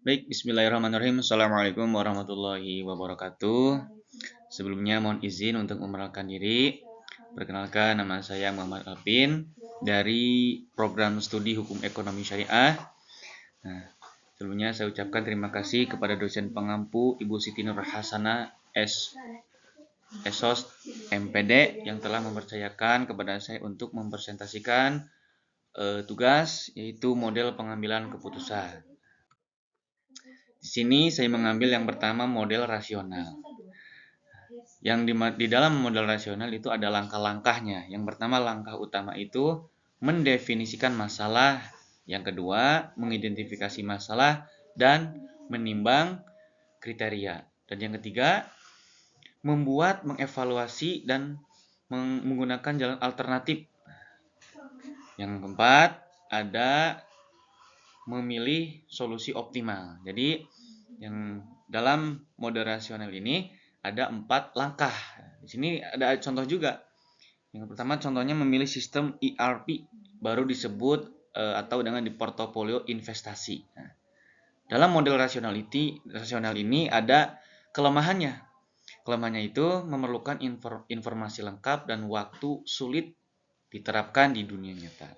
Baik, bismillahirrahmanirrahim. Assalamualaikum warahmatullahi wabarakatuh. Sebelumnya mohon izin untuk memperkenalkan diri. Perkenalkan, nama saya Muhammad Alvin dari program studi Hukum Ekonomi Syariah. Nah, sebelumnya saya ucapkan terima kasih kepada dosen pengampu Ibu Siti Nur Hasana SOS MPD yang telah mempercayakan kepada saya untuk mempresentasikan tugas, yaitu model pengambilan keputusan. Di sini saya mengambil yang pertama model rasional. Yang di dalam model rasional itu ada langkah-langkahnya. Yang pertama, langkah utama itu mendefinisikan masalah. Yang kedua, mengidentifikasi masalah dan menimbang kriteria. Dan yang ketiga, membuat, mengevaluasi dan menggunakan jalan alternatif. Yang keempat, ada memilih solusi optimal. Jadi yang dalam mode rasional ini ada 4 langkah. Di sini ada contoh juga. Yang pertama contohnya memilih sistem ERP, baru disebut atau dengan di portofolio investasi. Nah, dalam model rasional ini ada kelemahannya. Kelemahannya itu memerlukan informasi lengkap dan waktu sulit diterapkan di dunia nyata.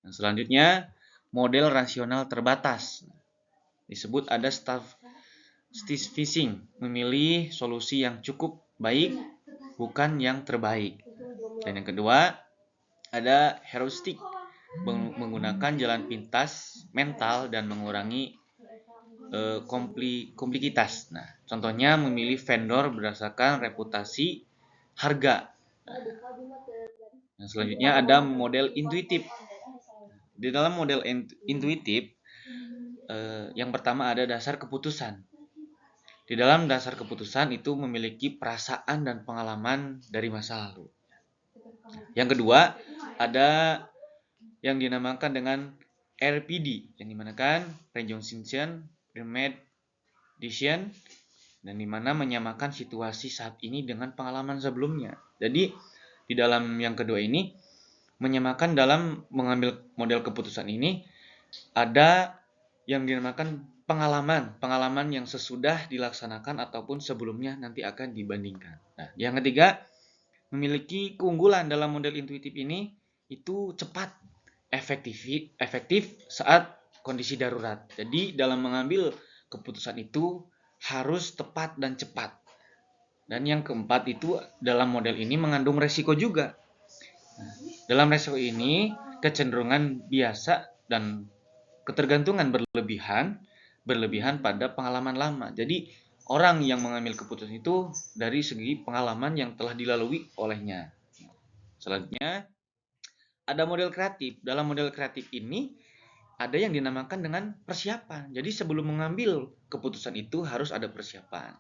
Nah, selanjutnya model rasional terbatas. Disebut ada stage fishing, memilih solusi yang cukup baik, bukan yang terbaik. Dan yang kedua, ada heuristik, menggunakan jalan pintas mental dan mengurangi kompleksitas. Nah, contohnya memilih vendor berdasarkan reputasi, harga. Nah, selanjutnya ada model intuitif. Di dalam model intuitif, yang pertama ada dasar keputusan. Di dalam dasar keputusan itu memiliki perasaan dan pengalaman dari masa lalu. Yang kedua, ada yang dinamakan dengan RPD, yang dimanakan Reconstruction Premeditation, dan dimana menyamakan situasi saat ini dengan pengalaman sebelumnya. Jadi, di dalam yang kedua ini, menyamakan dalam mengambil model keputusan ini, ada yang dinamakan pengalaman yang sesudah dilaksanakan ataupun sebelumnya nanti akan dibandingkan. Nah, yang ketiga, memiliki keunggulan dalam model intuitif ini itu cepat, efektif saat kondisi darurat. Jadi dalam mengambil keputusan itu harus tepat dan cepat. Dan yang keempat itu dalam model ini mengandung resiko juga. Nah, dalam resiko ini kecenderungan biasa dan ketergantungan berlebihan pada pengalaman lama. Jadi orang yang mengambil keputusan itu dari segi pengalaman yang telah dilalui olehnya. Selanjutnya ada model kreatif. Dalam model kreatif ini ada yang dinamakan dengan persiapan. Jadi sebelum mengambil keputusan itu harus ada persiapan.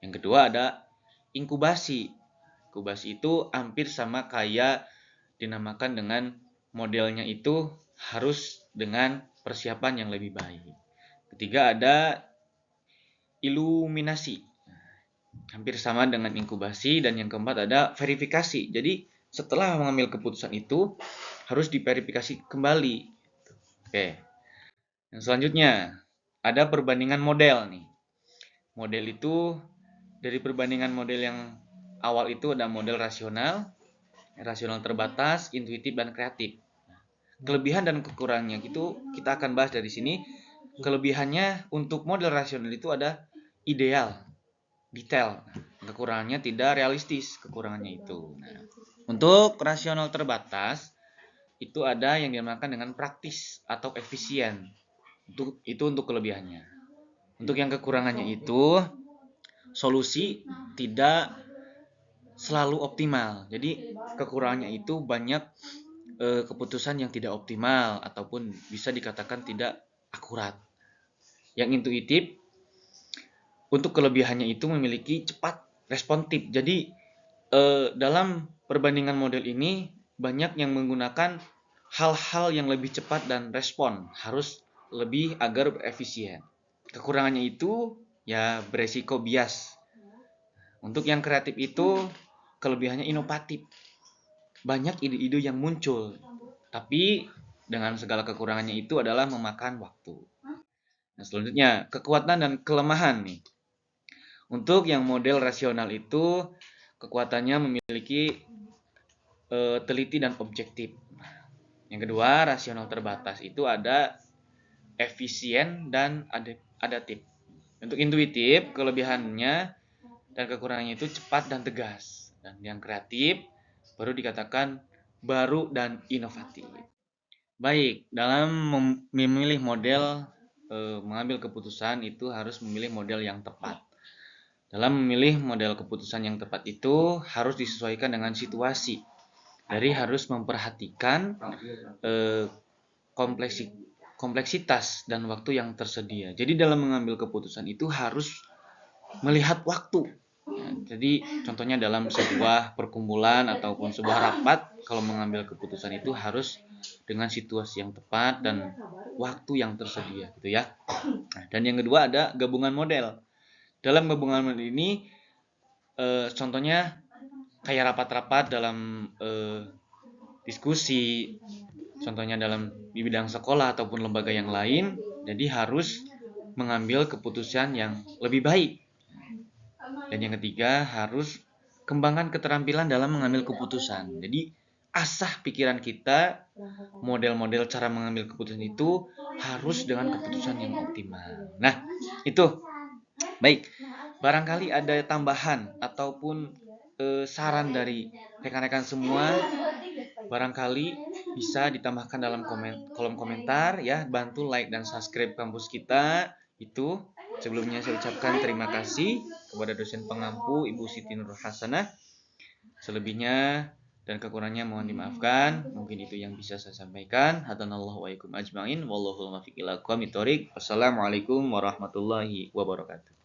Yang kedua ada inkubasi. Inkubasi itu hampir sama kayak dinamakan dengan modelnya itu harus dengan persiapan yang lebih baik. Ketiga ada iluminasi, hampir sama dengan inkubasi. Dan yang keempat ada verifikasi. Jadi setelah mengambil keputusan itu harus diverifikasi kembali. Oke. Yang selanjutnya ada perbandingan model nih. Model itu dari perbandingan model yang awal itu ada model rasional terbatas, intuitif dan kreatif. Kelebihan dan kekurangannya itu kita akan bahas dari sini. Kelebihannya untuk model rasional itu ada ideal, detail. Kekurangannya tidak realistis, kekurangannya itu. Nah, untuk rasional terbatas itu ada yang dinamakan dengan praktis atau efisien. Itu untuk kelebihannya. Untuk yang kekurangannya itu solusi tidak selalu optimal. Jadi kekurangannya itu banyak keputusan yang tidak optimal ataupun bisa dikatakan tidak akurat. Yang intuitif, untuk kelebihannya itu memiliki cepat responsif. Jadi dalam perbandingan model ini banyak yang menggunakan hal-hal yang lebih cepat dan respon harus lebih agar efisien. Kekurangannya itu ya beresiko bias. Untuk yang kreatif itu kelebihannya inovatif. Banyak ide-ide yang muncul, tapi dengan segala kekurangannya itu adalah memakan waktu. Nah, selanjutnya, kekuatan dan kelemahan nih. Untuk yang model rasional itu, kekuatannya memiliki teliti dan objektif. Yang kedua, rasional terbatas itu ada efisien dan adaptif. Untuk intuitif, kelebihannya dan kekurangannya itu cepat dan tegas. Dan yang kreatif baru dikatakan baru dan inovatif. Baik, dalam memilih model mengambil keputusan itu harus memilih model yang tepat. Dalam memilih model keputusan yang tepat itu harus disesuaikan dengan situasi. Jadi harus memperhatikan kompleksitas dan waktu yang tersedia. Jadi dalam mengambil keputusan itu harus melihat waktu. Jadi contohnya dalam sebuah perkumpulan ataupun sebuah rapat, kalau mengambil keputusan itu harus dengan situasi yang tepat dan waktu yang tersedia, gitu ya. Nah, dan yang kedua ada gabungan model. Dalam gabungan model ini, contohnya kayak rapat-rapat dalam diskusi, contohnya dalam di bidang sekolah ataupun lembaga yang lain, jadi harus mengambil keputusan yang lebih baik. Dan yang ketiga, harus kembangkan keterampilan dalam mengambil keputusan. Jadi, asah pikiran kita, model-model cara mengambil keputusan itu harus dengan keputusan yang optimal. Nah, itu. Baik, barangkali ada tambahan ataupun saran dari rekan-rekan semua, barangkali bisa ditambahkan dalam kolom komentar ya. Bantu like dan subscribe kampus kita. Itu sebelumnya saya ucapkan terima kasih kepada dosen pengampu Ibu Siti Nur Hasanah. Selebihnya dan kekurangannya mohon dimaafkan. Mungkin itu yang bisa saya sampaikan. Hadanallahu wa ikum ajmain. Wallahul muwaffiq ila aqwamit thoriq. Wassalamualaikum warahmatullahi wabarakatuh.